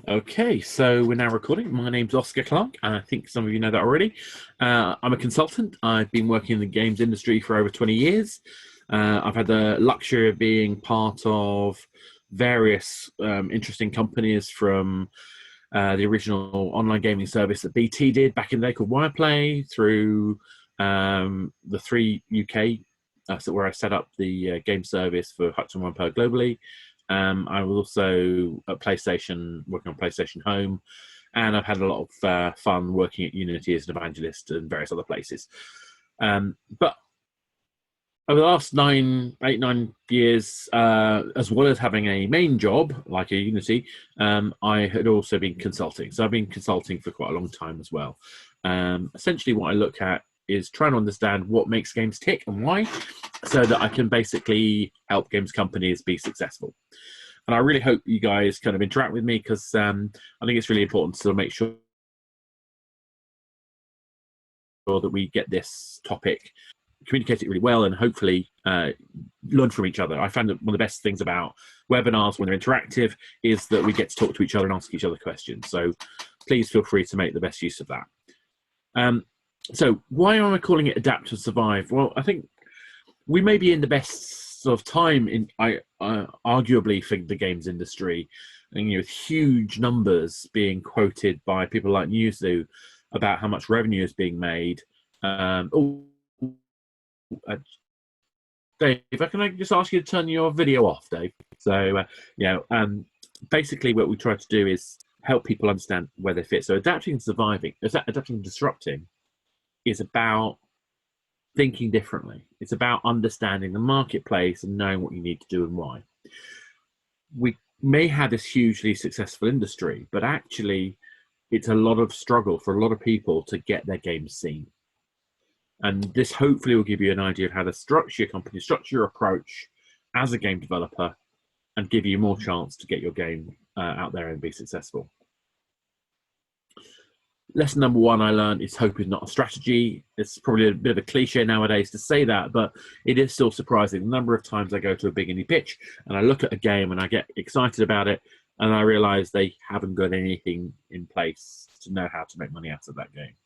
Okay, so we're now recording. My name's Oscar Clark, and I think some of you know that already. I'm a consultant. I've been working in the games industry for over 20 years. I've had the luxury of being part of various interesting companies from the original online gaming service that BT did back in the day called Wireplay through the Three UK, so where I set up the game service for Hudson One Per globally. I was also at PlayStation, working on PlayStation Home, and I've had a lot of fun working at Unity as an evangelist and various other places. But over the last 9 years, as well as having a main job like a Unity, I had also been consulting. So I've been consulting for quite a long time as well. Essentially, what I look at is trying to understand what makes games tick and why, so that I can basically help games companies be successful. And I really hope you guys kind of interact with me because I think it's really important to make sure that we get this topic, communicate it really well, and hopefully learn from each other. I find that one of the best things about webinars when they're interactive is that we get to talk to each other and ask each other questions. So please feel free to make the best use of that. So why am I calling it Adapt to Survive? Well, I think we may be in the best sort of time in arguably for the games industry, and with huge numbers being quoted by people like Newzoo about how much revenue is being made. Dave, can I just ask you to turn your video off, Dave? So, basically what we try to do is help people understand where they fit. So adapting and surviving, adapting and disrupting is about thinking differently. It's about understanding the marketplace and knowing what you need to do and why. We may have this hugely successful industry, but actually it's a lot of struggle for a lot of people to get their games seen. And this hopefully will give you an idea of how to structure your company, structure your approach as a game developer, and give you more chance to get your game out there and be successful. Lesson number one I learned is hope is not a strategy. It's probably a bit of a cliche nowadays to say that, but it is still surprising. The number of times I go to a big indie pitch and I look at a game and I get excited about it and I realize they haven't got anything in place to know how to make money out of that game.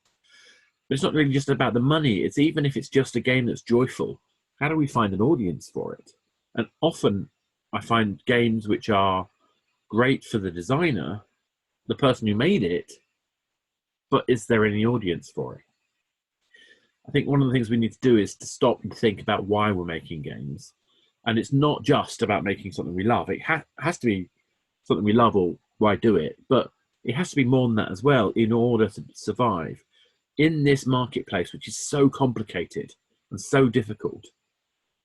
But it's not really just about the money. It's even if it's just a game that's joyful, how do we find an audience for it? And often I find games which are great for the designer, the person who made it, but is there any audience for it? I think one of the things we need to do is to stop and think about why we're making games. And it's not just about making something we love. It has to be something we love or why do it, but it has to be more than that as well in order to survive. In this marketplace, which is so complicated and so difficult,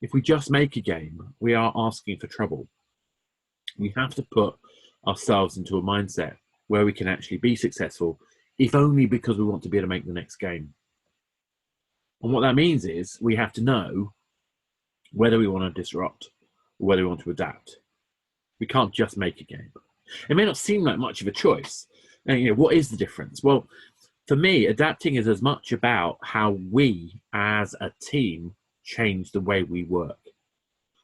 if we just make a game, we are asking for trouble. We have to put ourselves into a mindset where we can actually be successful, if only because we want to be able to make the next game. And what that means is we have to know whether we want to disrupt or whether we want to adapt. We can't just make a game. It may not seem like much of a choice. And, what is the difference? Well, for me, adapting is as much about how we as a team change the way we work.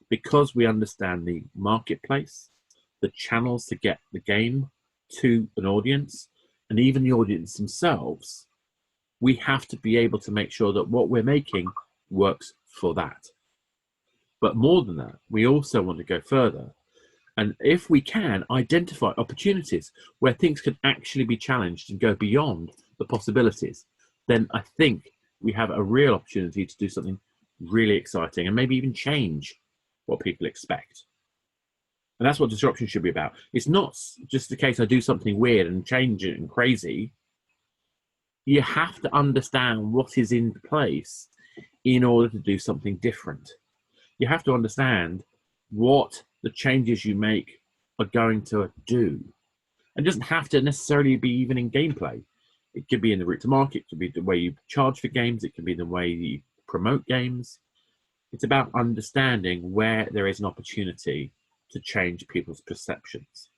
Because we understand the marketplace, the channels to get the game to an audience, and even the audience themselves, we have to be able to make sure that what we're making works for that. But more than that, we also want to go further. And if we can identify opportunities where things can actually be challenged and go beyond the possibilities, then I think we have a real opportunity to do something really exciting and maybe even change what people expect. And that's what disruption should be about. It's not just the case I do something weird and change it and crazy. You have to understand what is in place in order to do something different. You have to understand what the changes you make are going to do. It doesn't have to necessarily be even in gameplay. It could be in the route to market, it could be the way you charge for games, it could be the way you promote games. It's about understanding where there is an opportunity to change people's perceptions.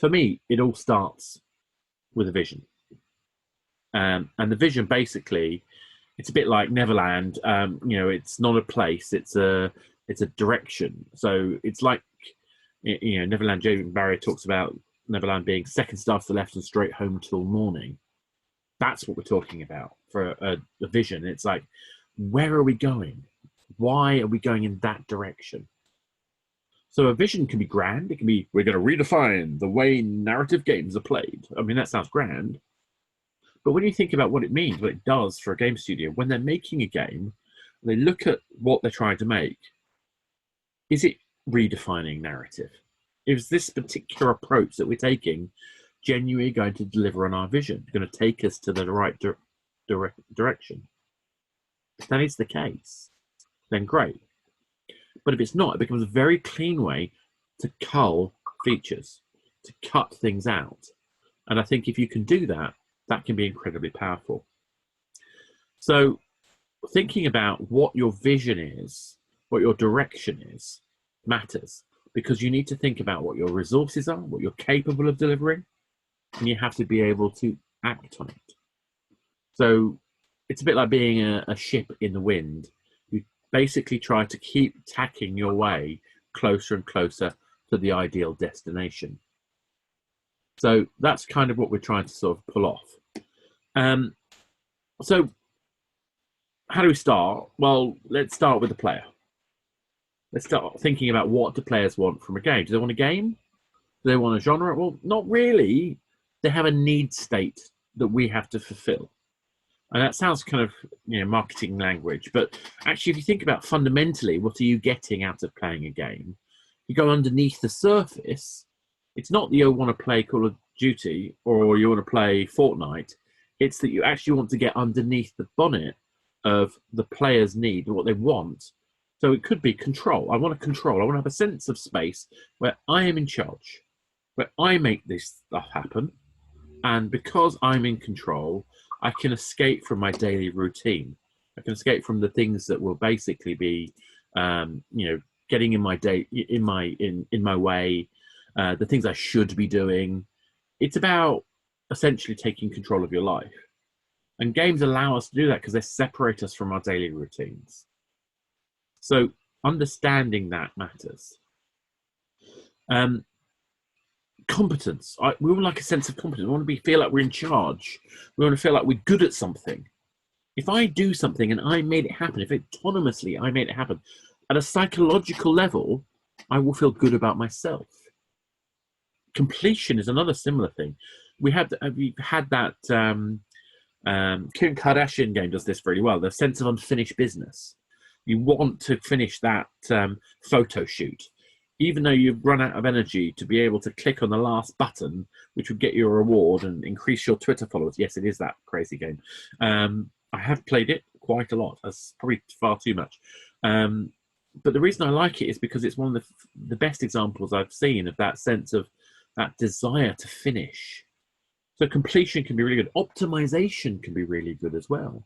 For me, it all starts with a vision. And the vision, basically, it's a bit like Neverland. It's not a place, it's a direction. So it's like, Neverland, Jane Barry talks about Neverland being second star to the left and straight home till morning. That's what we're talking about for a vision. It's like, where are we going? Why are we going in that direction? So a vision can be grand. It can be, we're going to redefine the way narrative games are played. I mean, that sounds grand. But when you think about what it means, what it does for a game studio, when they're making a game, they look at what they're trying to make. Is it redefining narrative? Is this particular approach that we're taking genuinely going to deliver on our vision, going to take us to the right direction? If that is the case, then great. But if it's not, it becomes a very clean way to cull features, to cut things out. And I think if you can do that, that can be incredibly powerful. So thinking about what your vision is, what your direction is, matters, because you need to think about what your resources are, what you're capable of delivering, and you have to be able to act on it. So it's a bit like being a ship in the wind. You basically try to keep tacking your way closer and closer to the ideal destination. So that's kind of what we're trying to sort of pull off. So how do we start? Well, let's start with the player. Let's start thinking about, what do players want from a game? Do they want a game? Do they want a genre? Well, not really. They have a need state that we have to fulfill. And that sounds kind of, marketing language, but actually, if you think about fundamentally, what are you getting out of playing a game? You go underneath the surface. It's not that you want to play Call of Duty or you want to play Fortnite. It's that you actually want to get underneath the bonnet of the player's need and what they want. So it could be control. I want to control. I want to have a sense of space where I am in charge, where I make this stuff happen. And because I'm in control, I can escape from my daily routine. I can escape from the things that will basically be, getting in my day, in my way, the things I should be doing. It's about essentially taking control of your life. And games allow us to do that because they separate us from our daily routines. So understanding that matters. Competence. We all like a sense of competence. We want to feel like we're in charge. We want to feel like we're good at something. If I do something and I made it happen, if autonomously I made it happen, at a psychological level, I will feel good about myself. Completion is another similar thing. We've had that Kim Kardashian game does this really well. The sense of unfinished business. You want to finish that photo shoot, even though you've run out of energy to be able to click on the last button, which would get you a reward and increase your Twitter followers. Yes, it is that crazy game. I have played it quite a lot. That's probably far too much. But the reason I like it is because it's one of the best examples I've seen of that sense of that desire to finish. So completion can be really good. Optimization can be really good as well.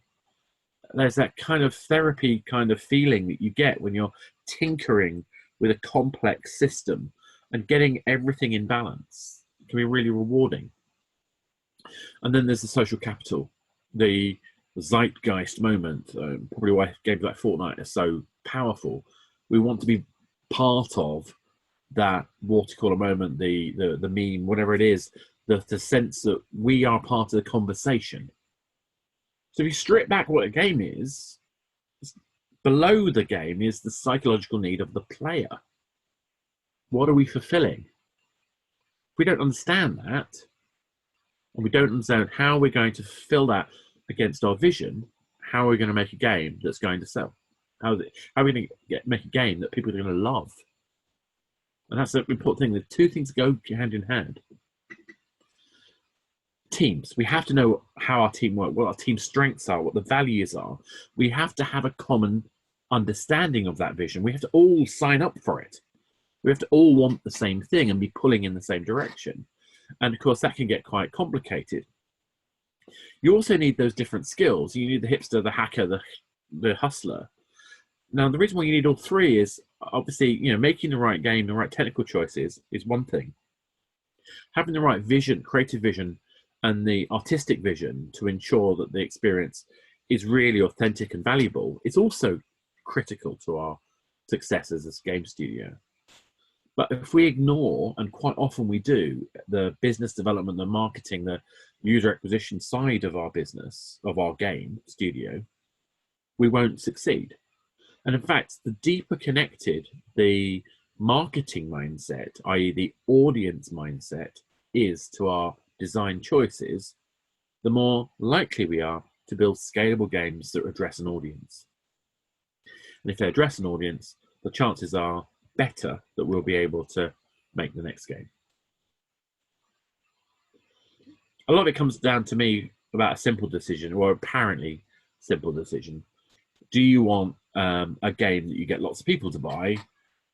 There's that kind of therapy kind of feeling that you get when you're tinkering with a complex system and getting everything in balance. It can be really rewarding. And then there's the social capital, the zeitgeist moment, probably why games like Fortnite are so powerful. We want to be part of that water cooler moment, the meme, whatever it is, the sense that we are part of the conversation. So if you strip back what a game is, below the game is the psychological need of the player. What are we fulfilling? If we don't understand that, and we don't understand how we're going to fulfill that against our vision, how are we going to make a game that's going to sell? How are we going to make a game that people are going to love? And that's the important thing. The two things go hand in hand. Teams. We have to know how our team work, what our team strengths are, what the values are. We have to have a common understanding of that vision. We have to all sign up for it. We have to all want the same thing and be pulling in the same direction. And of course, that can get quite complicated. You also need those different skills. You need the hipster, the hacker, the hustler. Now, the reason why you need all three is obviously, making the right game, the right technical choices is one thing. Having the right vision, creative vision, and the artistic vision to ensure that the experience is really authentic and valuable is also critical to our success as a game studio. But if we ignore, and quite often we do, the business development, the marketing, the user acquisition side of our business, of our game studio, we won't succeed. And in fact, the deeper connected the marketing mindset, i.e. the audience mindset, is to our design choices, the more likely we are to build scalable games that address an audience. And if they address an audience, the chances are better that we'll be able to make the next game. A lot of it comes down to me about a simple decision, or apparently simple decision. Do you want a game that you get lots of people to buy,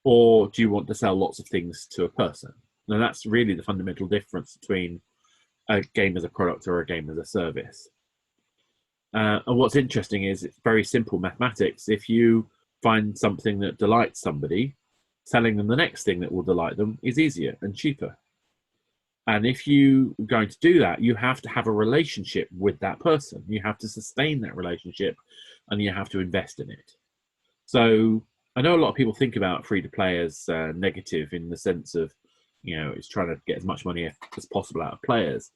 or do you want to sell lots of things to a person? Now, that's really the fundamental difference between a game as a product or a game as a service. And what's interesting is it's very simple mathematics. If you find something that delights somebody, selling them the next thing that will delight them is easier and cheaper. And if you're going to do that, you have to have a relationship with that person. You have to sustain that relationship, and you have to invest in it. So I know a lot of people think about free-to-play as negative in the sense of, it's trying to get as much money as possible out of players.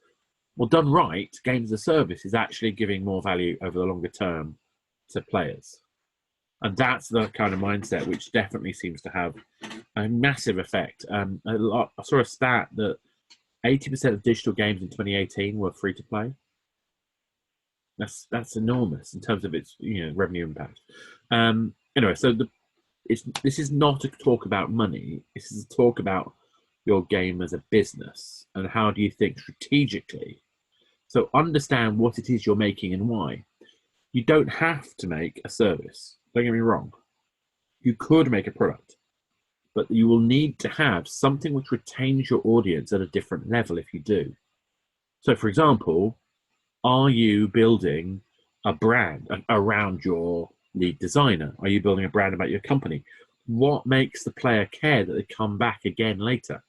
Well, done right, games as a service is actually giving more value over the longer term to players. And that's the kind of mindset which definitely seems to have a massive effect. I saw a stat that 80% of digital games in 2018 were free to play. That's enormous in terms of its revenue impact. Anyway, so this is not a talk about money. This is a talk about your game as a business and how do you think strategically. So understand what it is you're making and why. You don't have to make a service. Don't get me wrong. You could make a product, but you will need to have something which retains your audience at a different level if you do. So, for example, are you building a brand around your lead designer? Are you building a brand about your company? What makes the player care that they come back again later?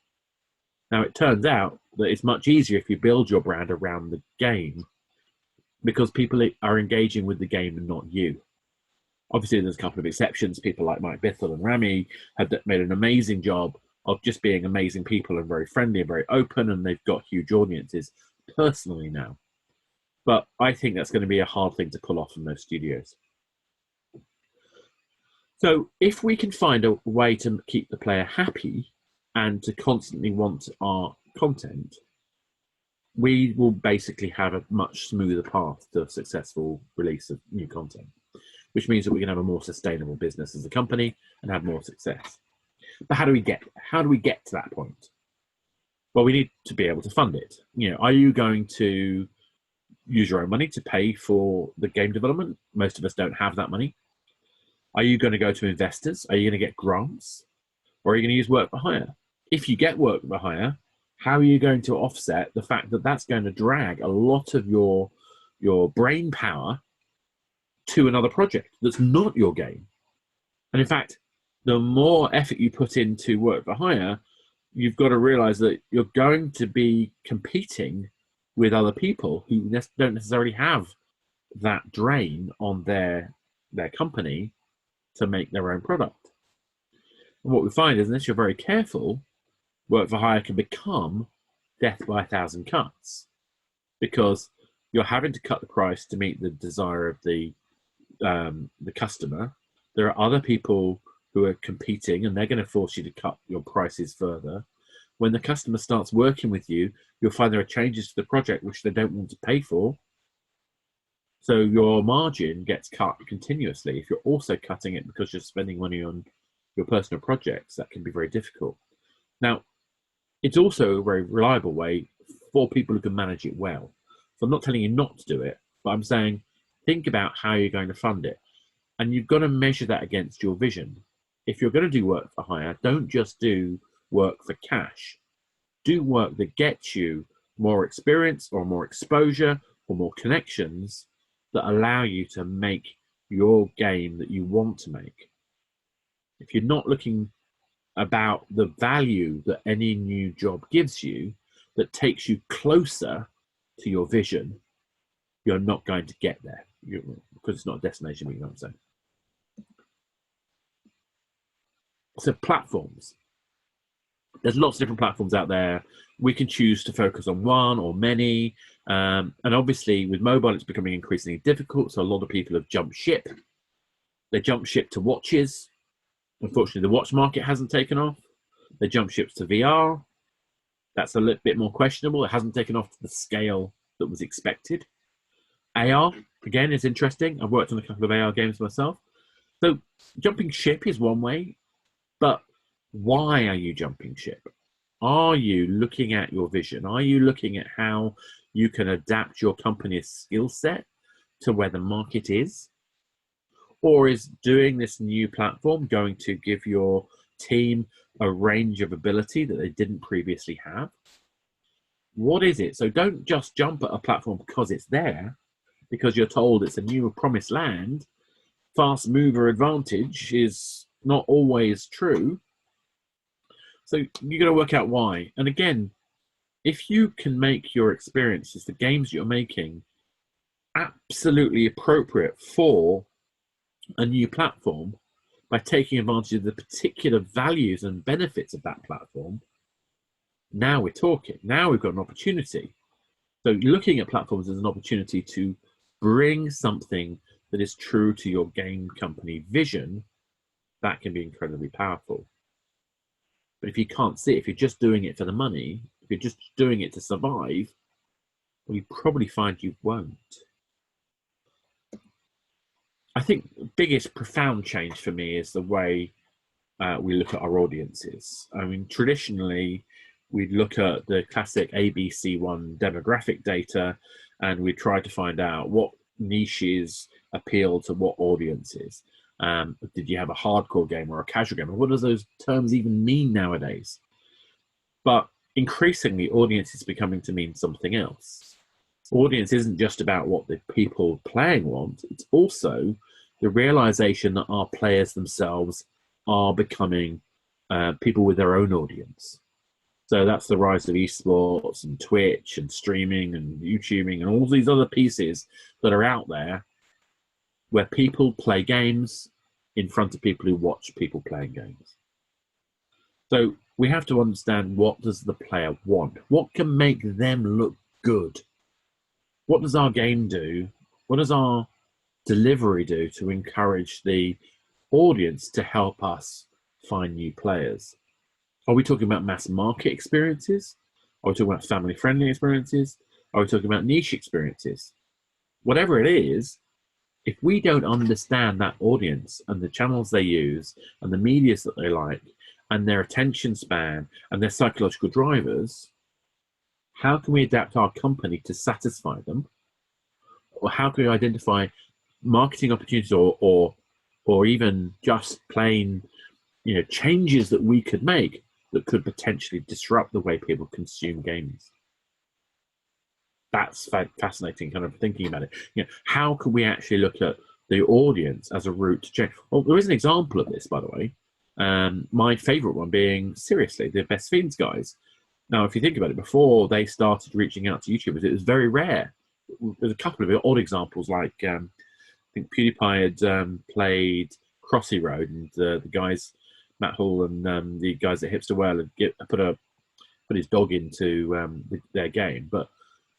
Now, it turns out that it's much easier if you build your brand around the game because people are engaging with the game and not you. Obviously, there's a couple of exceptions. People like Mike Bithell and Rami have made an amazing job of just being amazing people and very friendly and very open, and they've got huge audiences personally now. But I think that's going to be a hard thing to pull off in most studios. So if we can find a way to keep the player happy and to constantly want our content, we will basically have a much smoother path to a successful release of new content, which means that we can have a more sustainable business as a company and have more success. But how do we get to that point? Well, we need to be able to fund it. Are you going to use your own money to pay for the game development? Most of us don't have that money. Are you going to go to investors? Are you going to get grants? Or are you going to use work for hire? If you get work for hire, how are you going to offset the fact that that's going to drag a lot of your brain power to another project that's not your game? And in fact, the more effort you put into work for hire, you've got to realize that you're going to be competing with other people who don't necessarily have that drain on their company to make their own product. And what we find is, unless you're very careful, work for hire can become death by 1,000 cuts, because you're having to cut the price to meet the desire of the customer. There are other people who are competing, and they're going to force you to cut your prices further. When the customer starts working with you, you'll find there are changes to the project which they don't want to pay for. So your margin gets cut continuously. If you're also cutting it because you're spending money on your personal projects, that can be very difficult. Now, it's also a very reliable way for people who can manage it well. So I'm not telling you not to do it, but I'm saying think about how you're going to fund it. And you've got to measure that against your vision. If you're going to do work for hire, don't just do work for cash. Do work that gets you more experience or more exposure or more connections that allow you to make your game that you want to make. If you're not looking about the value that any new job gives you that takes you closer to your vision, you're not going to get there because it's not a destination, but you know what I'm saying. So platforms. There's lots of different platforms out there. We can choose to focus on one or many. And obviously with mobile, it's becoming increasingly difficult. So a lot of people have jumped ship. They jump ship to watches. Unfortunately, the watch market hasn't taken off. They jump ships to VR. That's a little bit more questionable. It hasn't taken off to the scale that was expected. AR, again, is interesting. I've worked on a couple of AR games myself. So jumping ship is one way, but why are you jumping ship? Are you looking at your vision? Are you looking at how you can adapt your company's skill set to where the market is? Or is doing this new platform going to give your team a range of ability that they didn't previously have? What is it? So don't just jump at a platform because it's there, because you're told it's a new promised land. Fast mover advantage is not always true. So you got to work out why. And again, if you can make your experiences, the games you're making, absolutely appropriate for a new platform by taking advantage of the particular values and benefits of that platform, now we're talking. Now we've got an opportunity. So looking at platforms as an opportunity to bring something that is true to your game company vision, that can be incredibly powerful. But if you can't see it, if you're just doing it for the money, if you're just doing it to survive, well, you probably find you won't. I think the biggest profound change for me is the way we look at our audiences. I mean, traditionally, we'd look at the classic ABC1 demographic data, and we try to find out what niches appeal to what audiences. Did you have a hardcore game or a casual game? What does those terms even mean nowadays? But increasingly, audience is becoming to mean something else. Audience isn't just about what the people playing want. It's also the realization that our players themselves are becoming people with their own audience. So that's the rise of esports and Twitch and streaming and YouTubing and all these other pieces that are out there where people play games in front of people who watch people playing games. So we have to understand, what does the player want? What can make them look good? What does our game do? What does our delivery do to encourage the audience to help us find new players? Are we talking about mass market experiences? Are we talking about family-friendly experiences? Are we talking about niche experiences? Whatever it is, if we don't understand that audience and the channels they use and the medias that they like and their attention span and their psychological drivers, how can we adapt our company to satisfy them? Or how can we identify marketing opportunities or even just plain, changes that we could make that could potentially disrupt the way people consume games? That's fascinating, kind of thinking about it. How can we actually look at the audience as a route to change? Well, there is an example of this, by the way. My favorite one being, seriously, the Best Fiends guys. Now, if you think about it, before they started reaching out to YouTubers, it was very rare. There's a couple of odd examples, like I think PewDiePie had played Crossy Road, and the guys, Matt Hall and the guys at Hipster Well had put his dog into their game. But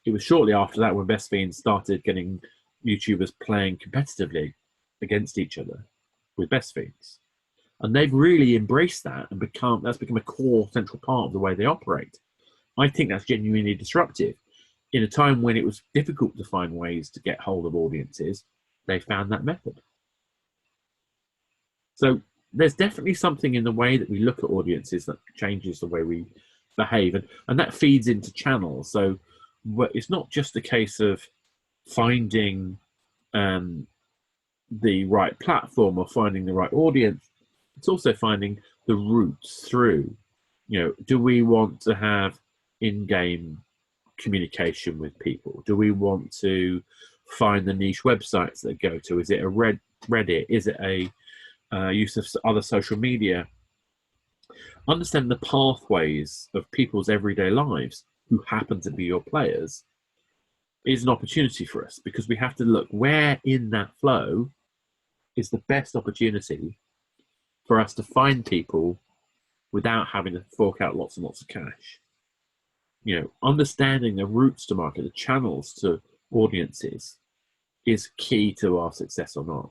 it was shortly after that when Best Fiends started getting YouTubers playing competitively against each other with Best Fiends. And they've really embraced that and that's become a core central part of the way they operate. I think that's genuinely disruptive. In a time when it was difficult to find ways to get hold of audiences, they found that method. So there's definitely something in the way that we look at audiences that changes the way we behave. And that feeds into channels. So it's not just a case of finding the right platform or finding the right audience. It's also finding the routes through. Do we want to have in-game communication with people? Do we want to find the niche websites that go to? Is it a Reddit? Is it a use of other social media? Understand the pathways of people's everyday lives who happen to be your players is an opportunity for us, because we have to look where in that flow is the best opportunity for us to find people without having to fork out lots and lots of cash. You know, understanding the routes to market, the channels to audiences, is key to our success or not.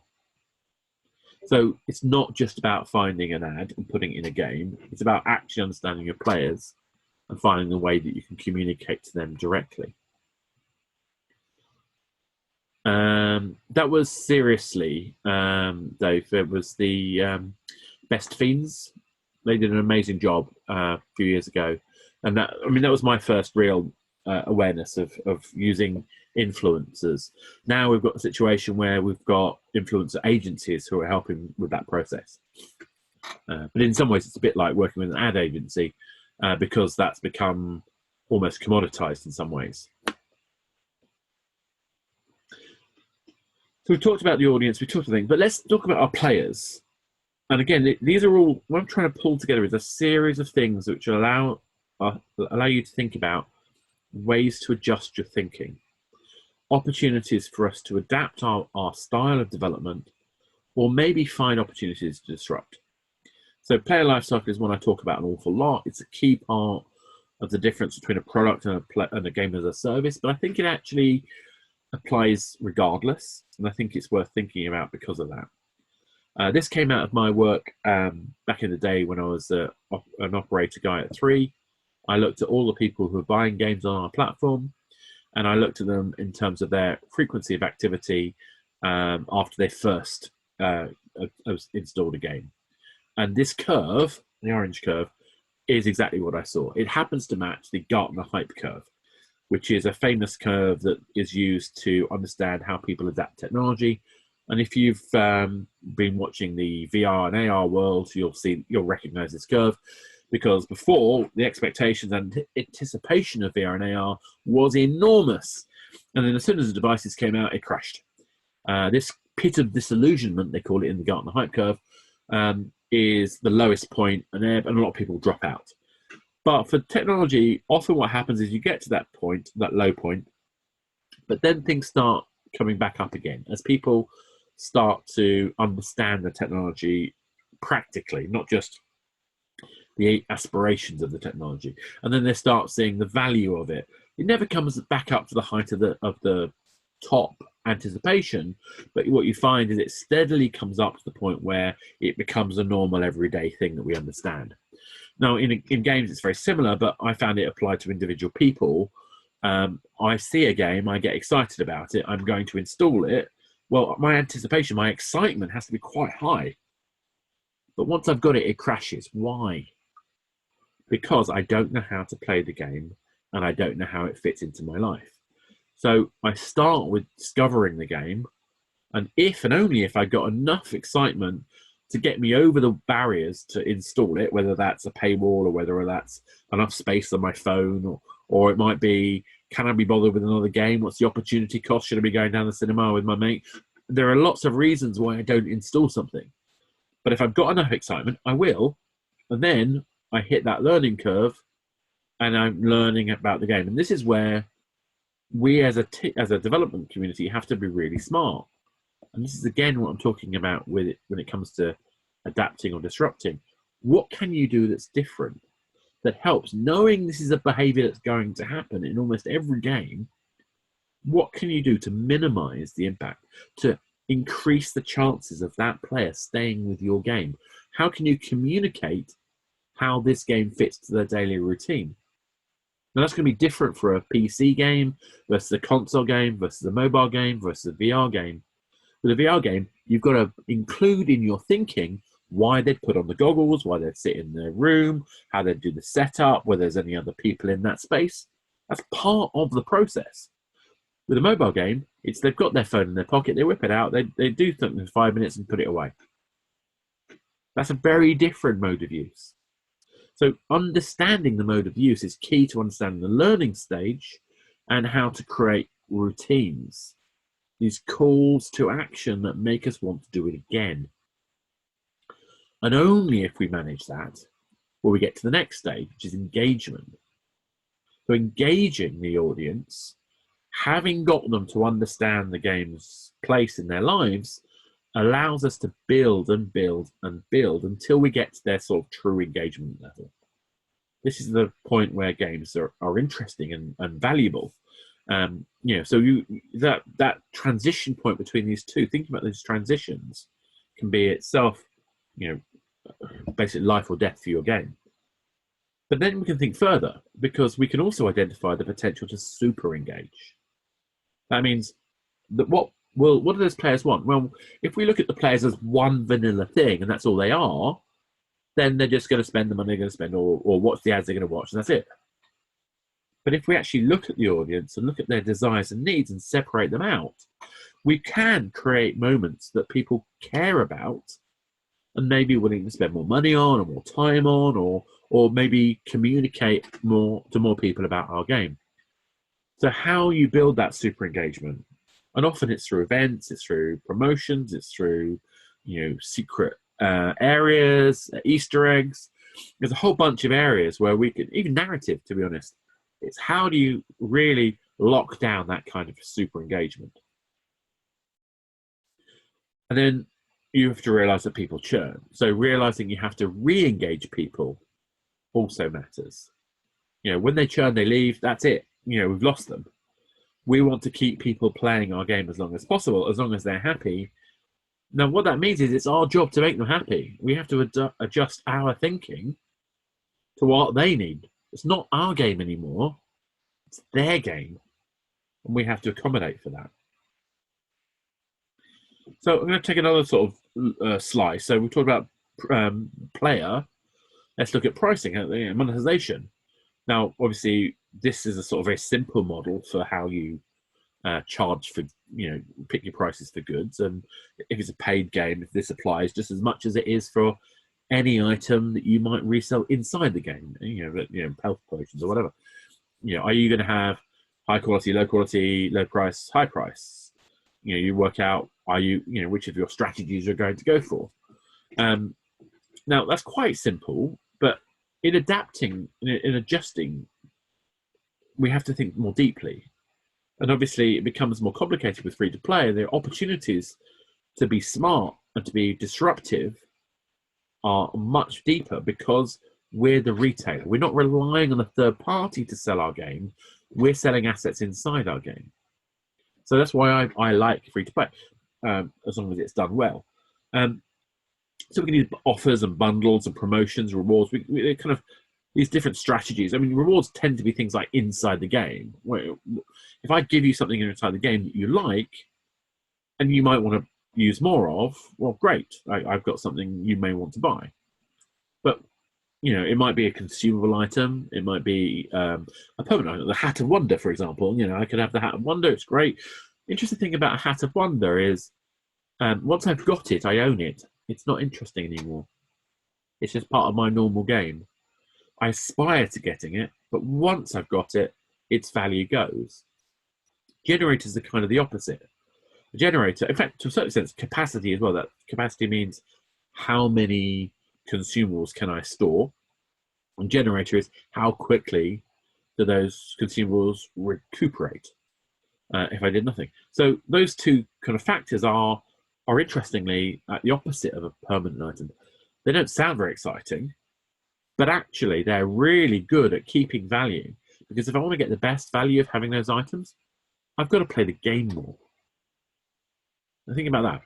So it's not just about finding an ad and putting it in a game. It's about actually understanding your players and finding the way that you can communicate to them directly. That was seriously, Dave. It was the Best Fiends. They did an amazing job a few years ago, and that was my first real awareness of using influencers. Now we've got a situation where we've got influencer agencies who are helping with that process. But in some ways, it's a bit like working with an ad agency because that's become almost commoditized in some ways. So we've talked about the audience, we talked about things, but let's talk about our players. And again, these are all, what I'm trying to pull together is a series of things which allow you to think about ways to adjust your thinking, opportunities for us to adapt our style of development, or maybe find opportunities to disrupt. So player lifecycle is one I talk about an awful lot. It's a key part of the difference between a product and a game as a service, but I think it actually applies regardless, and I think it's worth thinking about because of that. This came out of my work back in the day when I was an operator guy at 3. I looked at all the people who were buying games on our platform, and I looked at them in terms of their frequency of activity after they first installed a game. And this curve, the orange curve, is exactly what I saw. It happens to match the Gartner hype curve, which is a famous curve that is used to understand how people adapt technology. And if you've been watching the VR and AR world, you'll recognize this curve, because before, the expectations and anticipation of VR and AR was enormous. And then as soon as the devices came out, it crashed. This pit of disillusionment, they call it in the Gartner hype curve, is the lowest point, and a lot of people drop out. But for technology, often what happens is you get to that point, that low point, but then things start coming back up again as people start to understand the technology practically, not just the aspirations of the technology. And then they start seeing the value of it. It never comes back up to the height of the top anticipation, but what you find is it steadily comes up to the point where it becomes a normal everyday thing that we understand. Now, in games, it's very similar, but I found it applied to individual people. I see a game, I get excited about it, I'm going to install it. Well, my anticipation, my excitement has to be quite high. But once I've got it, it crashes. Why? Because I don't know how to play the game, and I don't know how it fits into my life. So I start with discovering the game, and if and only if I got enough excitement to get me over the barriers to install it, whether that's a paywall or whether that's enough space on my phone, or it might be, can I be bothered with another game? What's the opportunity cost? Should I be going down the cinema with my mate? There are lots of reasons why I don't install something. But if I've got enough excitement, I will. And then I hit that learning curve and I'm learning about the game. And this is where we as a development community have to be really smart. And this is again what I'm talking about with it when it comes to adapting or disrupting. What can you do that's different, that helps? Knowing this is a behavior that's going to happen in almost every game, what can you do to minimize the impact, to increase the chances of that player staying with your game? How can you communicate how this game fits to their daily routine? Now, that's going to be different for a PC game versus a console game versus a mobile game versus a VR game. With a VR game, you've got to include in your thinking why they'd put on the goggles, why they'd sit in their room, how they'd do the setup, whether there's any other people in that space. That's part of the process. With a mobile game, it's they've got their phone in their pocket, they whip it out, they do something for 5 minutes and put it away. That's a very different mode of use. So understanding the mode of use is key to understanding the learning stage and how to create routines, these calls to action that make us want to do it again. And only if we manage that will we get to the next stage, which is engagement. So engaging the audience, having got them to understand the game's place in their lives, allows us to build and build and build until we get to their sort of true engagement level. This is the point where games are interesting and valuable. So that transition point between these two, thinking about these transitions, can be itself, basically life or death for your game. But then we can think further, because we can also identify the potential to super engage. That means that what do those players want? Well, if we look at the players as one vanilla thing and that's all they are, then they're just going to spend the money they're going to spend, or watch the ads they're going to watch, and that's it. But if we actually look at the audience and look at their desires and needs and separate them out, we can create moments that people care about and may be willing to spend more money on, or more time on, or maybe communicate more to more people about our game. So how you build that super engagement, and often it's through events, it's through promotions, it's through secret areas, Easter eggs. There's a whole bunch of areas where we can, even narrative, to be honest. It's how do you really lock down that kind of super engagement? And then you have to realize that people churn. So realizing you have to re-engage people also matters. When they churn, they leave, that's it. We've lost them. We want to keep people playing our game as long as possible, as long as they're happy. Now, what that means is it's our job to make them happy. We have to adjust our thinking to what they need. It's not our game anymore. It's their game. And we have to accommodate for that. So I'm going to take another sort of slice. So we talked about player. Let's look at pricing, monetization. Now, obviously, this is a sort of very simple model for how you charge for, pick your prices for goods. And if it's a paid game, if this applies just as much as it is for any item that you might resell inside the game, health potions or whatever. Are you going to have high quality, low price, high price? You work out, which of your strategies you're going to go for. Now, that's quite simple, but in adapting, in adjusting, we have to think more deeply. And obviously, it becomes more complicated with free-to-play. The opportunities to be smart and to be disruptive are much deeper because we're the retailer. We're not relying on a third party to sell our game. We're selling assets inside our game. So that's why I like free-to-play, as long as it's done well. So we can use offers and bundles and promotions, rewards. We kind of these different strategies. I mean, rewards tend to be things like inside the game. If I give you something inside the game that you like, and you might want to use more of, well, great. I've got something you may want to buy. But it might be a consumable item. It might be a permanent item. The Hat of Wonder, for example. I could have the Hat of Wonder. It's great. Interesting thing about a Hat of Wonder is once I've got it, I own it. It's not interesting anymore. It's just part of my normal game. I aspire to getting it, but once I've got it, its value goes. Generators are kind of the opposite. A generator, in fact, to a certain extent, capacity as well. That capacity means how many consumables can I store? And generator is how quickly do those consumables recuperate if I did nothing. So those two kind of factors are interestingly the opposite of a permanent item. They don't sound very exciting, but actually they're really good at keeping value, because if I want to get the best value of having those items, I've got to play the game more. Now think about that.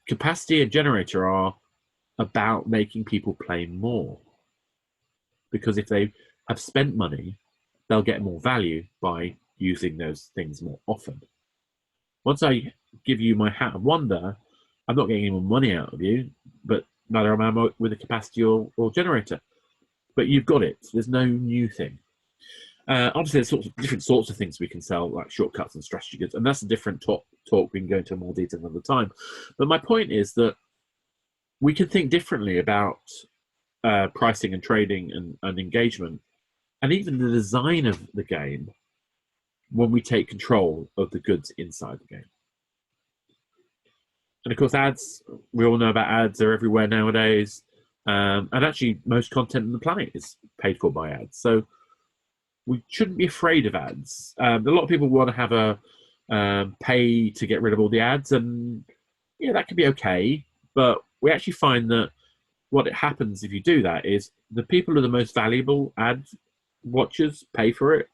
Capacity and generator are about making people play more, because if they have spent money, they'll get more value by using those things more often. Once I give you my Hat of Wonder, I'm not getting any more money out of you, but neither am I with a capacity or generator. But you've got it. There's no new thing. Obviously, there's different sorts of things we can sell, like shortcuts and strategy goods, and that's a different talk. We can go into more detail another time. But my point is that we can think differently about pricing and trading and engagement, and even the design of the game when we take control of the goods inside the game. And of course, ads, we all know about ads. They're everywhere nowadays. And actually, most content on the planet is paid for by ads. So we shouldn't be afraid of ads. A lot of people want to have a pay to get rid of all the ads. And, yeah, that could be okay. But we actually find that what happens if you do that is the people who are the most valuable ad watchers pay for it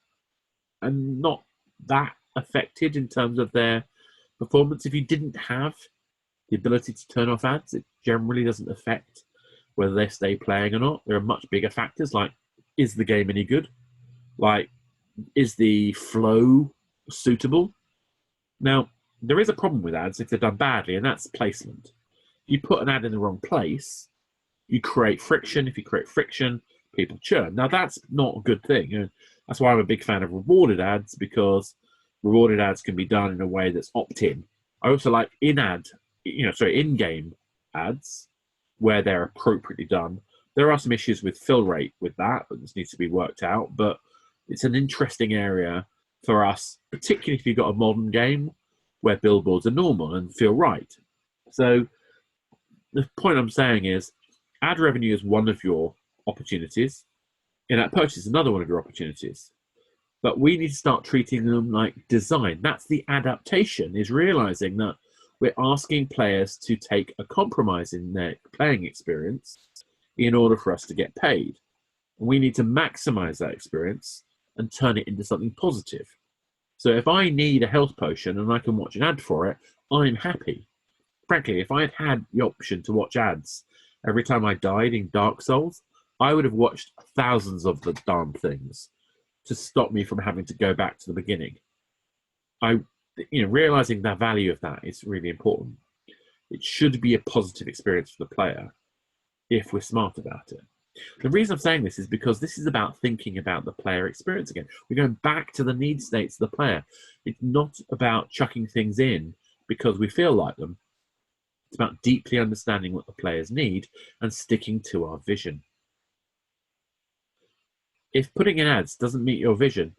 and not that affected in terms of their performance. If you didn't have the ability to turn off ads, it generally doesn't affect whether they stay playing or not. There are much bigger factors like, is the game any good? Like, is the flow suitable? Now, there is a problem with ads if they're done badly, and that's placement. If you put an ad in the wrong place, you create friction. If you create friction, people churn. Now, that's not a good thing. That's why I'm a big fan of rewarded ads, because rewarded ads can be done in a way that's opt-in. I also like in-game ads where they're appropriately done. There are some issues with fill rate with that, but this needs to be worked out. But it's an interesting area for us, particularly if you've got a modern game where billboards are normal and feel right. So the point I'm saying is ad revenue is one of your opportunities. In-app purchase is another one of your opportunities. But we need to start treating them like design. That's the adaptation, is realizing that we're asking players to take a compromise in their playing experience in order for us to get paid. And we need to maximize that experience and turn it into something positive. So if I need a health potion and I can watch an ad for it, I'm happy. Frankly, if I had had the option to watch ads every time I died in Dark Souls, I would have watched thousands of the darn things to stop me from having to go back to the beginning. Realizing the value of that is really important. It should be a positive experience for the player if we're smart about it. The reason I'm saying this is because this is about thinking about the player experience again. We're going back to the need states of the player. It's not about chucking things in because we feel like them. It's about deeply understanding what the players need and sticking to our vision. If putting in ads doesn't meet your vision,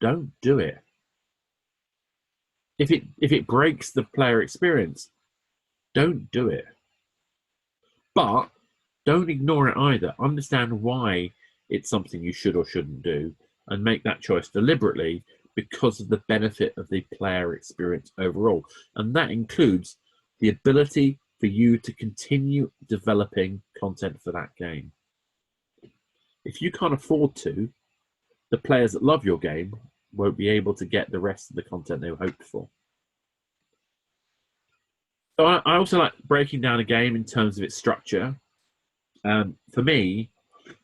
don't do it. If it breaks the player experience, don't do it. But don't ignore it either. Understand why it's something you should or shouldn't do and make that choice deliberately because of the benefit of the player experience overall. And that includes the ability for you to continue developing content for that game. If you can't afford to, the players that love your game won't be able to get the rest of the content they hoped for. So I also like breaking down a game in terms of its structure. For me,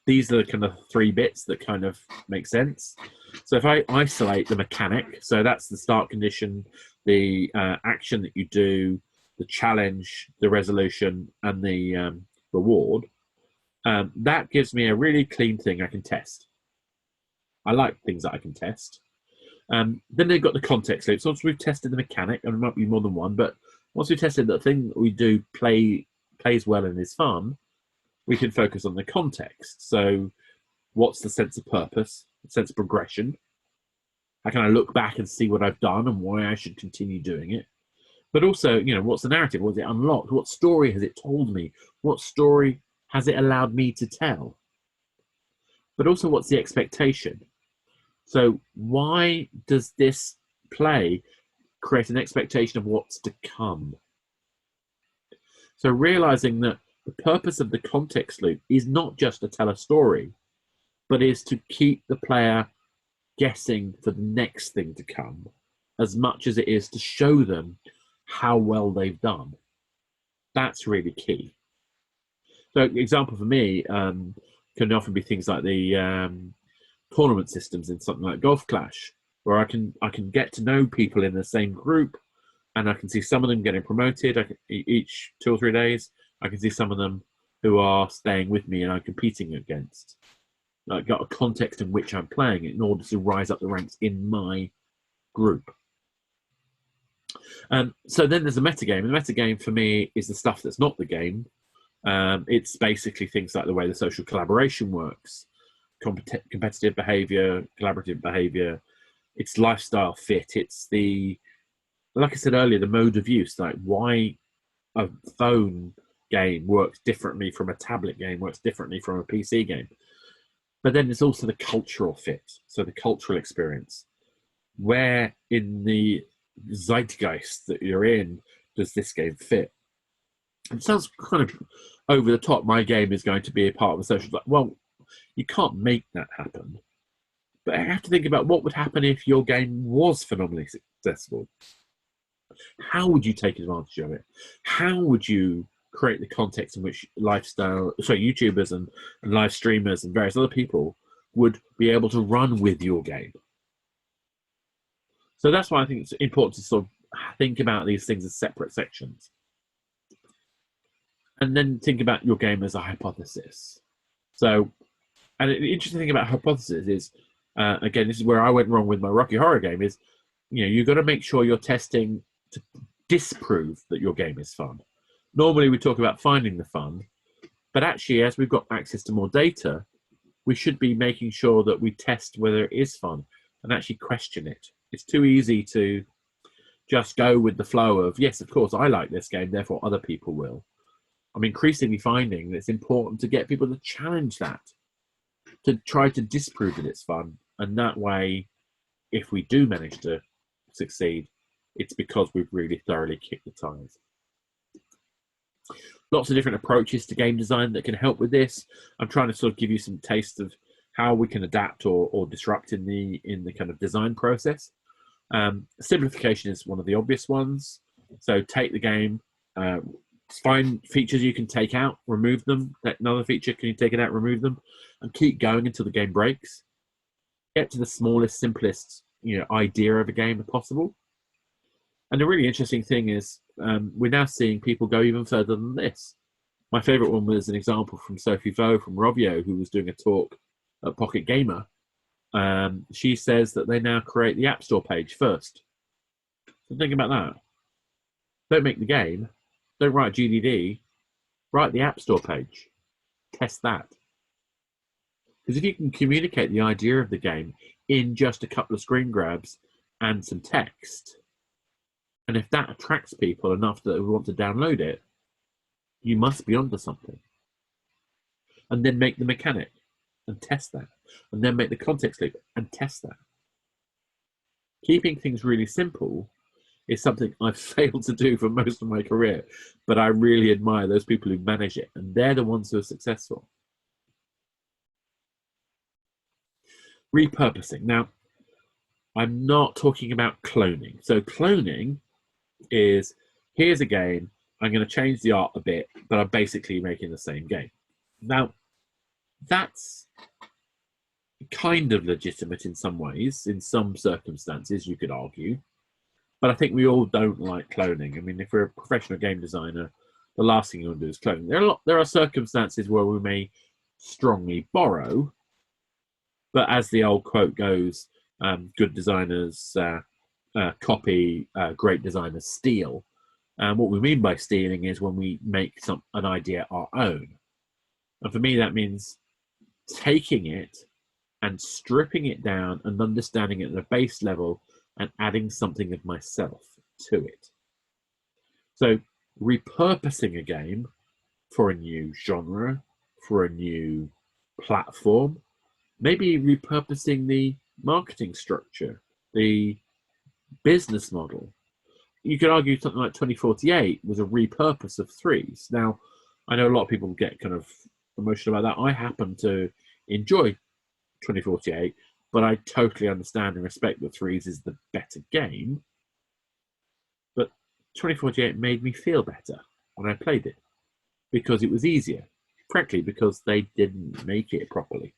these are kind of 3 bits that kind of make sense. So if I isolate the mechanic, so that's the start condition, the action that you do, the challenge, the resolution, and the reward, that gives me a really clean thing I can test. I like things that I can test. Then they've got the context loop. So once we've tested the mechanic, and there might be more than one, but once we've tested that thing that we do plays well and is fun, we can focus on the context. So what's the sense of purpose, the sense of progression? How can I look back and see what I've done and why I should continue doing it? But also, what's the narrative? What's it unlocked? What story has it told me? What story has it allowed me to tell? But also, what's the expectation? So why does this play create an expectation of what's to come? So realizing that the purpose of the context loop is not just to tell a story, but is to keep the player guessing for the next thing to come, as much as it is to show them how well they've done. That's really key. So example for me can often be things like the tournament systems in something like Golf Clash, where I can get to know people in the same group, and I can see some of them getting promoted each 2 or 3 days. I can see some of them who are staying with me and I'm competing against. I've got a context in which I'm playing in order to rise up the ranks in my group. So then there's a metagame. And the metagame for me is the stuff that's not the game. It's basically things like the way the social collaboration works, competitive behavior, collaborative behavior. It's lifestyle fit. It's like I said earlier, the mode of use, like why a phone game works differently from a tablet game, works differently from a PC game. But then there's also the cultural fit, so the cultural experience. Where in the zeitgeist that you're in does this game fit? It sounds kind of over the top. My game is going to be a part of a social. Well, you can't make that happen. But I have to think about what would happen if your game was phenomenally successful. How would you take advantage of it? How would you create the context in which YouTubers and live streamers and various other people would be able to run with your game? So that's why I think it's important to sort of think about these things as separate sections. And then think about your game as a hypothesis. So, and the interesting thing about hypothesis is, again, this is where I went wrong with my Rocky Horror game, is, you've got to make sure you're testing to disprove that your game is fun. Normally we talk about finding the fun, but actually, as we've got access to more data, we should be making sure that we test whether it is fun and actually question it. It's too easy to just go with the flow of, yes, of course, I like this game, therefore other people will. I'm increasingly finding that it's important to get people to challenge that, to try to disprove that it's fun. And that way, if we do manage to succeed, it's because we've really thoroughly kicked the tires. Lots of different approaches to game design that can help with this. I'm trying to sort of give you some taste of how we can adapt or disrupt in the kind of design process. Simplification is one of the obvious ones. So take the game, find features you can take out, remove them. Another feature, can you take it out, remove them, and keep going until the game breaks. Get to the smallest, simplest, idea of a game possible. And the really interesting thing is, we're now seeing people go even further than this. My favorite one was an example from Sophie Vo from Rovio, who was doing a talk at Pocket Gamer. She says that they now create the App Store page first. So think about that. Don't make the game. Don't write GDD. Write the App Store page. Test that. Because if you can communicate the idea of the game in just a couple of screen grabs and some text, and if that attracts people enough that they want to download it, you must be onto something. And then make the mechanic and test that. And then make the context loop and test that. Keeping things really simple is something I've failed to do for most of my career, but I really admire those people who manage it, and they're the ones who are successful. Repurposing. Now, I'm not talking about cloning. So cloning is, here's a game, I'm going to change the art a bit, but I'm basically making the same game. Now, that's kind of legitimate in some ways, in some circumstances, you could argue. But I think we all don't like cloning. I mean, if we're a professional game designer, the last thing you want to do is clone. There are circumstances where we may strongly borrow, but as the old quote goes, good designers copy, great designers steal. What we mean by stealing is when we make an idea our own. And for me, that means taking it and stripping it down and understanding it at a base level and adding something of myself to it. So repurposing a game for a new genre, for a new platform, maybe repurposing the marketing structure, the business model. You could argue something like 2048 was a repurpose of Threes. Now, I know a lot of people get kind of emotional about that. I happen to enjoy 2048, but I totally understand and respect that Threes is the better game. But 2048 made me feel better when I played it because it was easier. Frankly, because they didn't make it properly.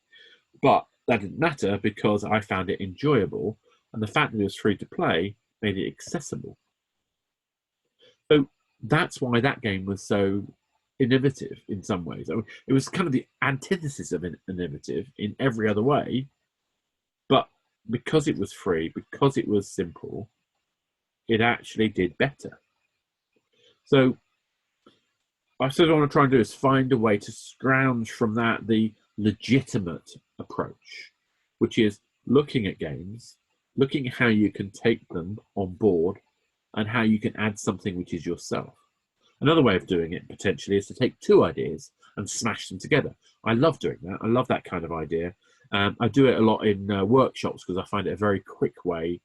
But that didn't matter because I found it enjoyable, and the fact that it was free to play made it accessible. So that's why that game was so innovative in some ways. I mean, it was kind of the antithesis of innovative in every other way, but because it was free, because it was simple, it actually did better. So I sort of want to try and do is find a way to scrounge from that the legitimate approach, which is looking at games, looking at how you can take them on board and how you can add something which is yourself. Another way of doing it potentially is to take two ideas and smash them together. I love doing that. I love that kind of idea. I do it a lot in workshops because I find it a very quick way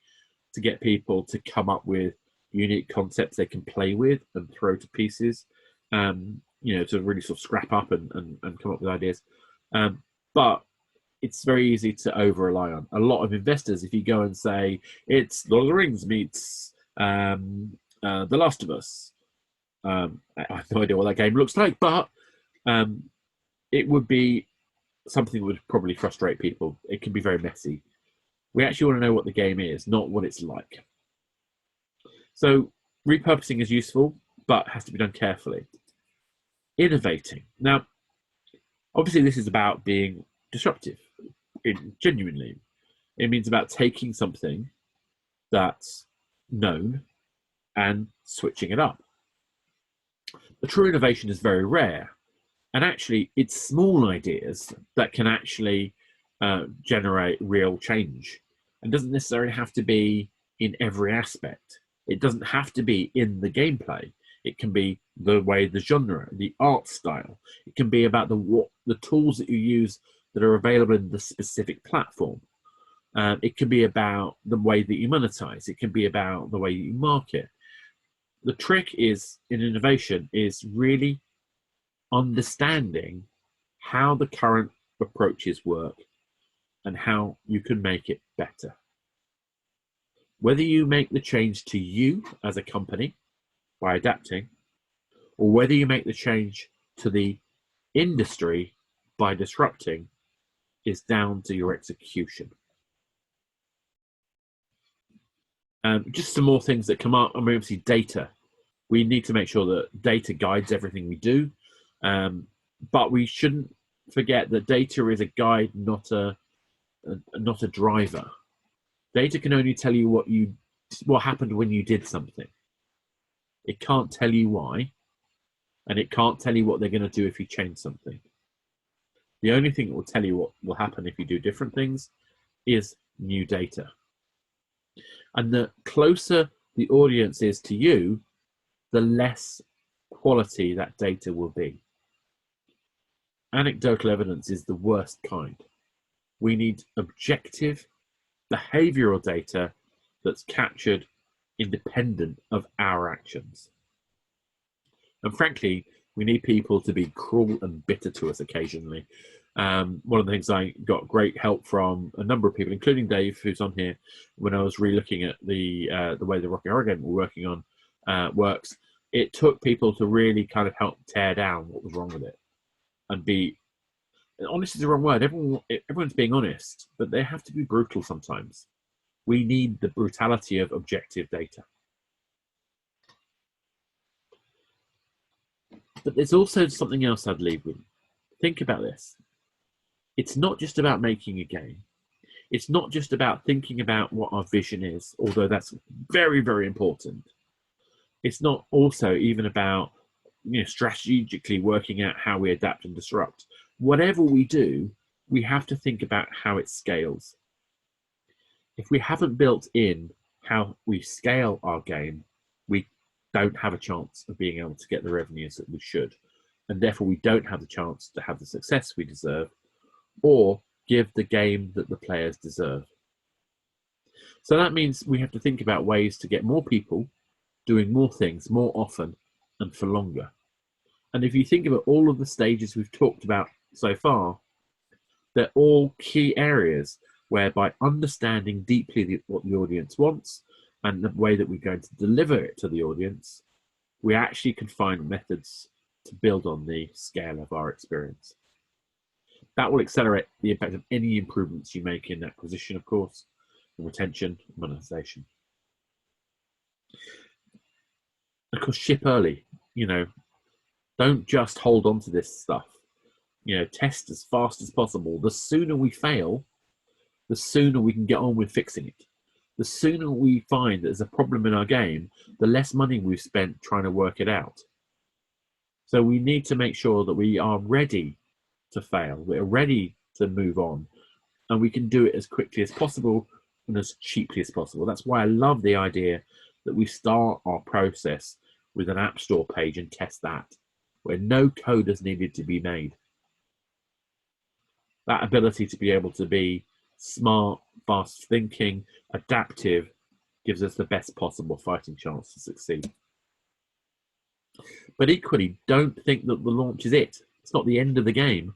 to get people to come up with unique concepts they can play with and throw to pieces. you know, to really sort of scrap up and come up with ideas. But it's very easy to over rely on. A lot of investors, if you go and say it's Lord of the Rings meets The Last of Us, I have no idea what that game looks like, but it would be something that would probably frustrate people. It can be very messy. We actually want to know what the game is, not what it's like. So repurposing is useful, but has to be done carefully. Innovating. Now, obviously, this is about being disruptive. Genuinely, it means about taking something that's known and switching it up. The true innovation is very rare, and actually, it's small ideas that can actually generate real change. It doesn't necessarily have to be in every aspect. It doesn't have to be in the gameplay. It can be the way, the genre, the art style. It can be about the tools that you use that are available in the specific platform. It can be about the way that you monetize. It can be about the way you market. The trick is in innovation is really understanding how the current approaches work and how you can make it better. Whether you make the change to you as a company by adapting, or whether you make the change to the industry by disrupting, is down to your execution. Just some more things that come up. I mean, obviously data. We need to make sure that data guides everything we do, but we shouldn't forget that data is a guide, not a driver. Data can only tell you what happened when you did something. It can't tell you why, and it can't tell you what they're going to do if you change something. The only thing that will tell you what will happen if you do different things is new data. And the closer the audience is to you, the less quality that data will be. Anecdotal evidence is the worst kind. We need objective behavioral data that's captured independent of our actions. And frankly, we need people to be cruel and bitter to us occasionally. One of the things I got great help from a number of people, including Dave, who's on here, when I was re-looking at the way the Rocky Horror game we're working on works. It took people to really kind of help tear down what was wrong with it and be honest is the wrong word. Everyone's being honest, but they have to be brutal sometimes. We need the brutality of objective data. But there's also something else I'd leave with. Think about this. It's not just about making a game. It's not just about thinking about what our vision is, although that's very, very important. It's not also even about strategically working out how we adapt and disrupt. Whatever we do, we have to think about how it scales. If we haven't built in how we scale our game, we don't have a chance of being able to get the revenues that we should. And therefore, we don't have the chance to have the success we deserve or give the game that the players deserve. So that means we have to think about ways to get more people doing more things more often and for longer. And if you think about all of the stages we've talked about so far, they're all key areas where by understanding deeply what the audience wants and the way that we're going to deliver it to the audience, we actually can find methods to build on the scale of our experience. That will accelerate the impact of any improvements you make in acquisition, of course, and retention, and monetization. Of course, ship early. Don't just hold on to this stuff. Test as fast as possible. The sooner we fail, the sooner we can get on with fixing it. The sooner we find there's a problem in our game, the less money we've spent trying to work it out. So we need to make sure that we are ready to fail. We're ready to move on, and we can do it as quickly as possible and as cheaply as possible. That's why I love the idea that we start our process with an app store page and test that, where no code is needed to be made. That ability to be able to be smart, fast thinking, adaptive, gives us the best possible fighting chance to succeed. But equally, don't think that the launch is it. It's not the end of the game.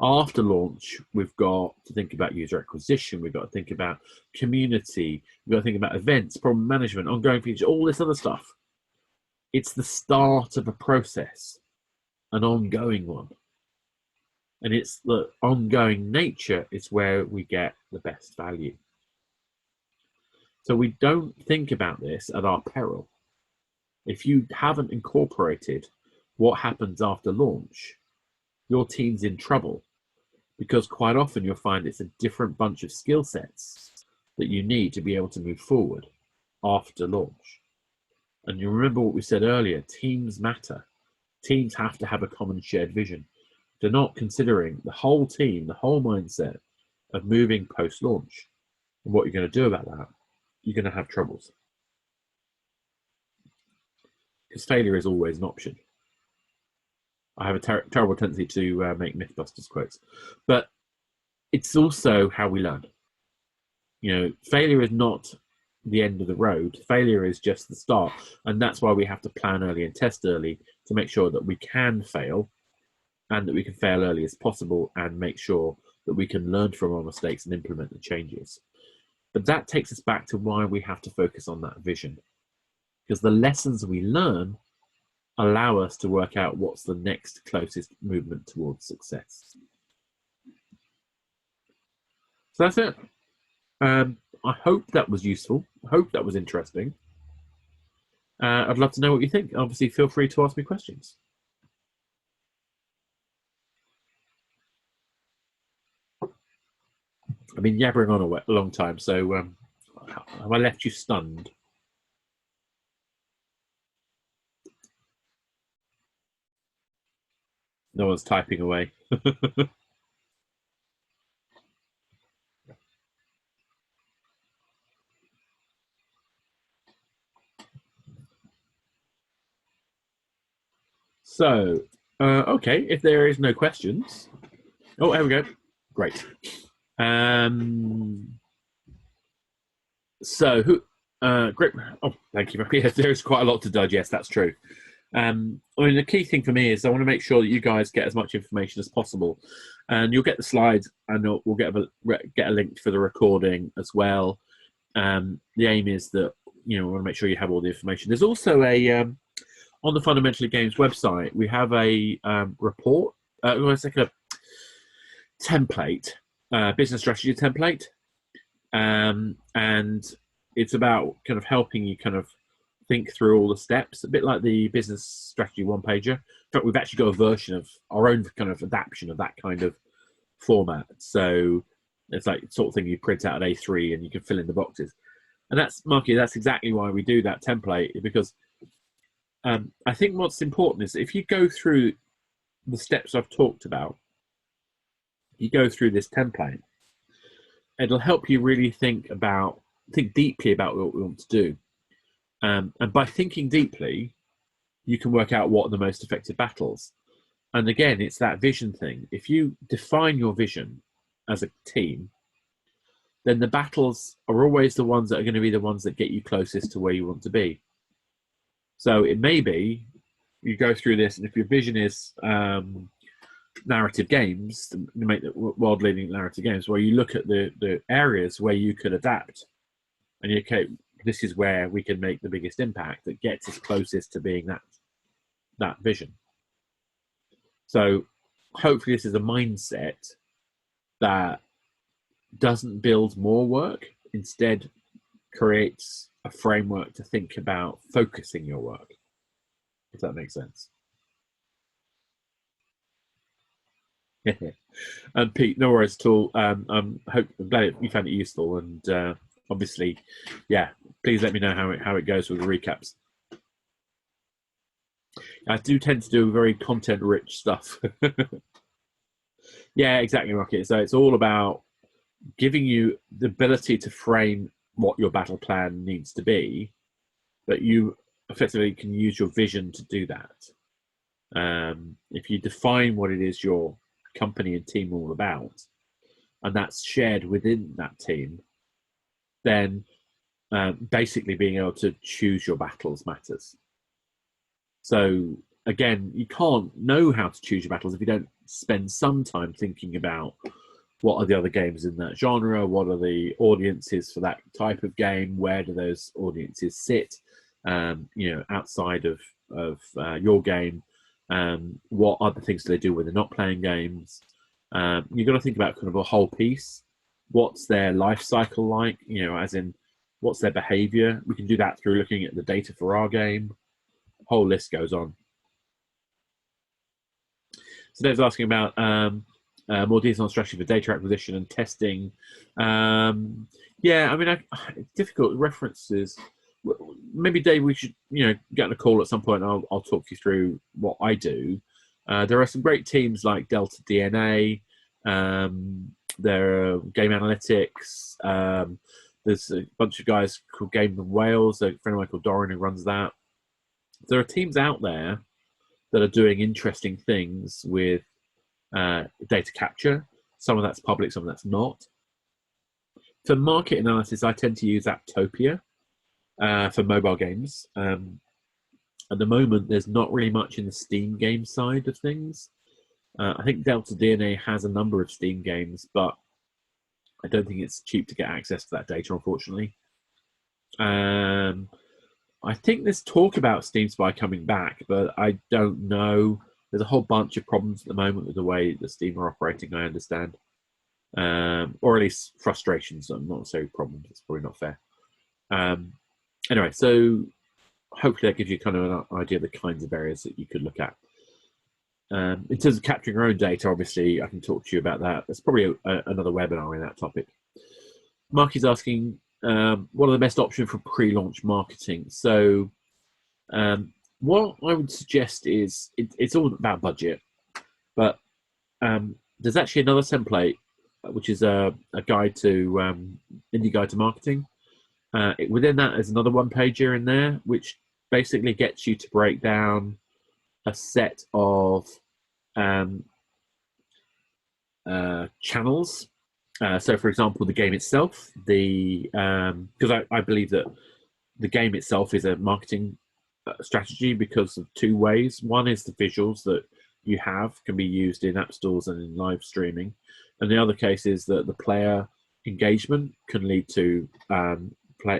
After launch, we've got to think about user acquisition. We've got to think about community. We've got to think about events, problem management, ongoing features, all this other stuff. It's the start of a process, an ongoing one. And it's the ongoing nature is where we get the best value. So we don't think about this at our peril. If you haven't incorporated what happens after launch, your team's in trouble, because quite often you'll find it's a different bunch of skill sets that you need to be able to move forward after launch. And you remember what we said earlier, teams matter. Teams have to have a common shared vision. They're not considering the whole team, the whole mindset of moving post-launch. And what you're going to do about that, you're going to have troubles. Because failure is always an option. I have a terrible tendency to make Mythbusters quotes, but it's also how we learn. You know, failure is not the end of the road. Failure is just the start, and that's why we have to plan early and test early to make sure that we can fail, and that we can fail early as possible, and make sure that we can learn from our mistakes and implement the changes. But that takes us back to why we have to focus on that vision, because the lessons we learn allow us to work out what's the next closest movement towards success. So that's it. I hope that was useful. I hope that was interesting. I'd love to know what you think. Obviously, feel free to ask me questions. I've been yabbering on a long time, so have I left you stunned? No one's typing away. So, okay, if there is no questions. Oh, there we go. Great. So, great. Oh, thank you. Yes, there's quite a lot to digest. That's true. I mean, the key thing for me is I want to make sure that you guys get as much information as possible, and you'll get the slides, and we'll get a link for the recording as well. The aim is that we want to make sure you have all the information. There's also a on the Fundamentally Games website, we have a report. It's like a template, business strategy template, and it's about kind of helping you kind of think through all the steps, a bit like the business strategy one-pager. In fact, we've actually got a version of our own kind of adaptation of that kind of format. So it's like sort of thing you print out at A3 and you can fill in the boxes. And that's, Marky, that's exactly why we do that template, because I think what's important is if you go through the steps I've talked about, you go through this template, it'll help you really think deeply about what we want to do. And by thinking deeply, you can work out what are the most effective battles. And again, it's that vision thing. If you define your vision as a team, then the battles are always the ones that are going to be the ones that get you closest to where you want to be. So it may be you go through this, and if your vision is narrative games, to make the world-leading narrative games, where you look at the areas where you could adapt, and okay, this is where we can make the biggest impact that gets us closest to being that vision. So hopefully this is a mindset that doesn't build more work, instead creates a framework to think about focusing your work, if that makes sense. And Pete, no worries at all. I'm glad you found it useful, and obviously, yeah, please let me know how it goes with the recaps. I do tend to do very content-rich stuff. Yeah, exactly, Rocket. So it's all about giving you the ability to frame what your battle plan needs to be, but you effectively can use your vision to do that. If you define what it is your company and team are all about, and that's shared within that team, then basically being able to choose your battles matters. So again, you can't know how to choose your battles if you don't spend some time thinking about what are the other games in that genre, what are the audiences for that type of game, where do those audiences sit, outside of your game, what other things do they do when they're not playing games. You've got to think about kind of a whole piece. What's their life cycle like? As in, what's their behavior? We can do that through looking at the data for our game. Whole list goes on. So Dave's asking about more details on strategy for data acquisition and testing. It's difficult references. Maybe Dave, we should get on a call at some point. And I'll talk you through what I do. There are some great teams like Delta DNA. There are Game Analytics. There's a bunch of guys called Game of Wales. A friend of mine called Doran who runs that. There are teams out there that are doing interesting things with data capture. Some of that's public, some of that's not. For market analysis, I tend to use Apptopia for mobile games. At the moment, there's not really much in the Steam game side of things. I think Delta DNA has a number of Steam games, but I don't think it's cheap to get access to that data, unfortunately. I think there's talk about Steam Spy coming back, but I don't know. There's a whole bunch of problems at the moment with the way the Steam are operating, I understand. Or at least frustrations, not necessarily problems. It's probably not fair. Anyway, so hopefully that gives you kind of an idea of the kinds of areas that you could look at. In terms of capturing your own data, obviously, I can talk to you about that. There's probably another webinar in that topic. Mark is asking, what are the best options for pre-launch marketing? So what I would suggest is it's all about budget, but there's actually another template, which is a guide to indie guide to marketing. Within that, there's another one-pager in there, which basically gets you to break down a set of channels. So, for example, the game itself, because I believe that the game itself is a marketing strategy because of two ways. One is the visuals that you have can be used in app stores and in live streaming, and the other case is that the player engagement can lead to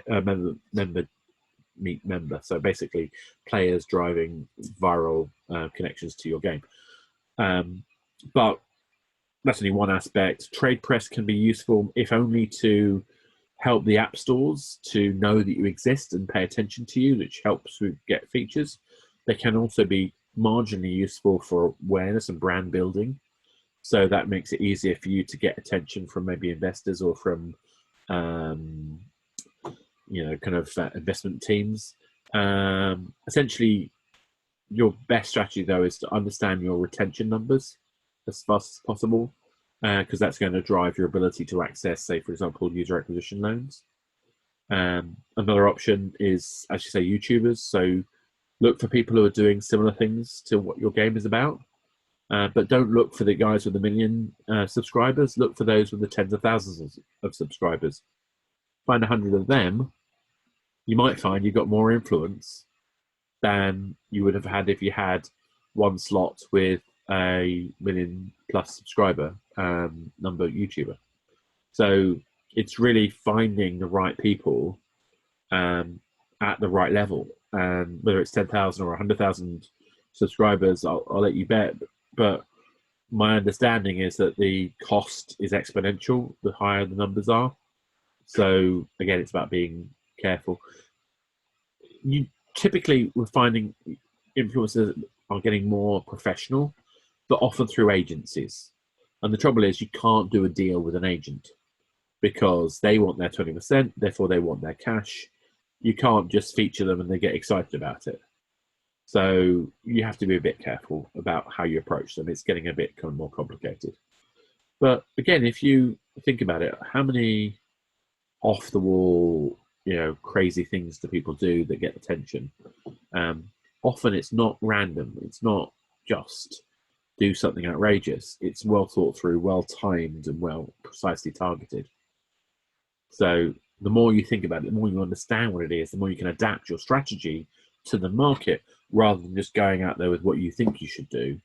member meet member. So basically, players driving viral connections to your game. But that's only one aspect. Trade press can be useful, if only to help the app stores to know that you exist and pay attention to you, which helps with get features. They can also be marginally useful for awareness and brand building. So that makes it easier for you to get attention from maybe investors or from, investment teams. Essentially, your best strategy, though, is to understand your retention numbers as fast as possible, because that's going to drive your ability to access, say, for example, user acquisition loans. Another option is, as you say, YouTubers. So look for people who are doing similar things to what your game is about, but don't look for the guys with 1 million subscribers. Look for those with the tens of thousands of subscribers. Find 100 of them. You might find you've got more influence than you would have had if you had one slot with a 1 million plus subscriber number YouTuber. So it's really finding the right people at the right level, and whether it's 10,000 or 100,000 subscribers, I'll let you bet. But my understanding is that the cost is exponential the higher the numbers are. So again, it's about being careful. You typically, we're finding influencers are getting more professional, but often through agencies. And the trouble is, you can't do a deal with an agent because they want their 20%, therefore they want their cash. You can't just feature them and they get excited about it. So you have to be a bit careful about how you approach them. It's getting a bit kind of more complicated. But again, if you think about it, how many off-the-wall, crazy things do people do that get attention? Often it's not random. It's not just do something outrageous. It's well thought through, well timed, and well precisely targeted. So the more you think about it, the more you understand what it is, the more you can adapt your strategy to the market. rather than just going out there with what you think you should do,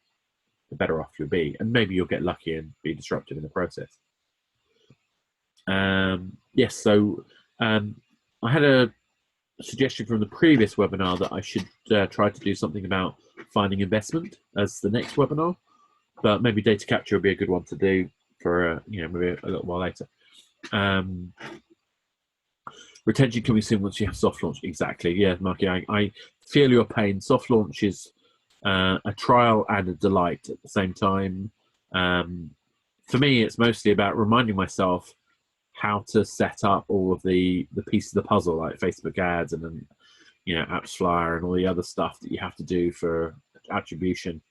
the better off you'll be. And maybe you'll get lucky and be disruptive in the process. Yes, so I had a suggestion from the previous webinar that I should try to do something about finding investment as the next webinar, but maybe data capture would be a good one to do for maybe a little while later. Retention coming soon once you have soft launch. Exactly. Yeah, Marky, I feel your pain. Soft launch is a trial and a delight at the same time. For me, it's mostly about reminding myself how to set up all of the pieces of the puzzle, like Facebook ads and then Apps Flyer and all the other stuff that you have to do for attribution.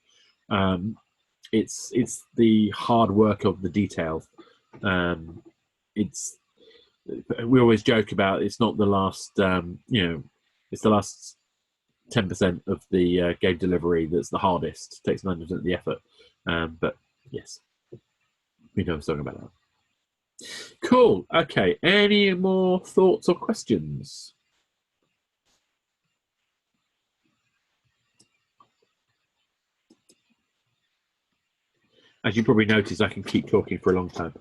It's the hard work of the details. We always joke about it's not the last it's the last 10% of the game delivery that's the hardest. It takes 90% of the effort. But yes, we know I'm talking about that. Cool. Okay. Any more thoughts or questions? As you probably noticed, I can keep talking for a long time.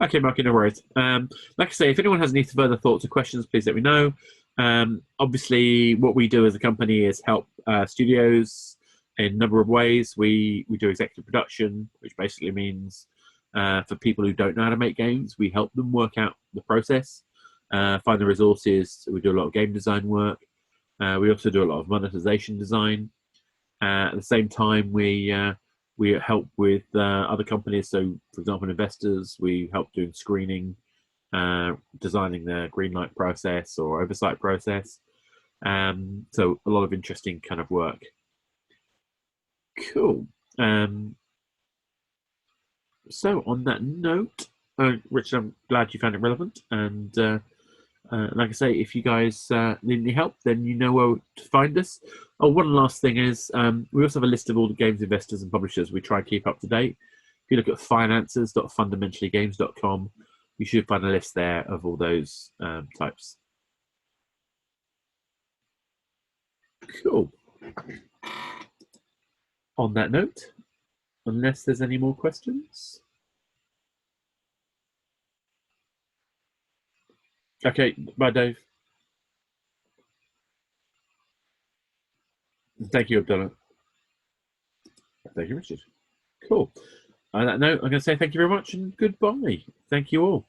Okay, Marky, no worries. Like I say, if anyone has any further thoughts or questions, please let me know. Obviously, what we do as a company is help studios in a number of ways. We do executive production, which basically means for people who don't know how to make games, we help them work out the process, find the resources. We do a lot of game design work. We also do a lot of monetization design. At the same time, we help with other companies. So, for example, investors, we help doing screening, designing the green light process or oversight process. So a lot of interesting kind of work. Cool. So on that note, Richard, I'm glad you found it relevant. And like I say, if you guys need any help, then you know where to find us. Oh, one last thing is we also have a list of all the games investors and publishers we try to keep up to date. If you look at finances.fundamentally.games.com, you should find a list there of all those types. Cool. On that note, unless there's any more questions. Okay, bye, Dave. Thank you, Abdullah. Thank you, Richard. Cool. On that note, I'm going to say thank you very much and goodbye. Thank you all.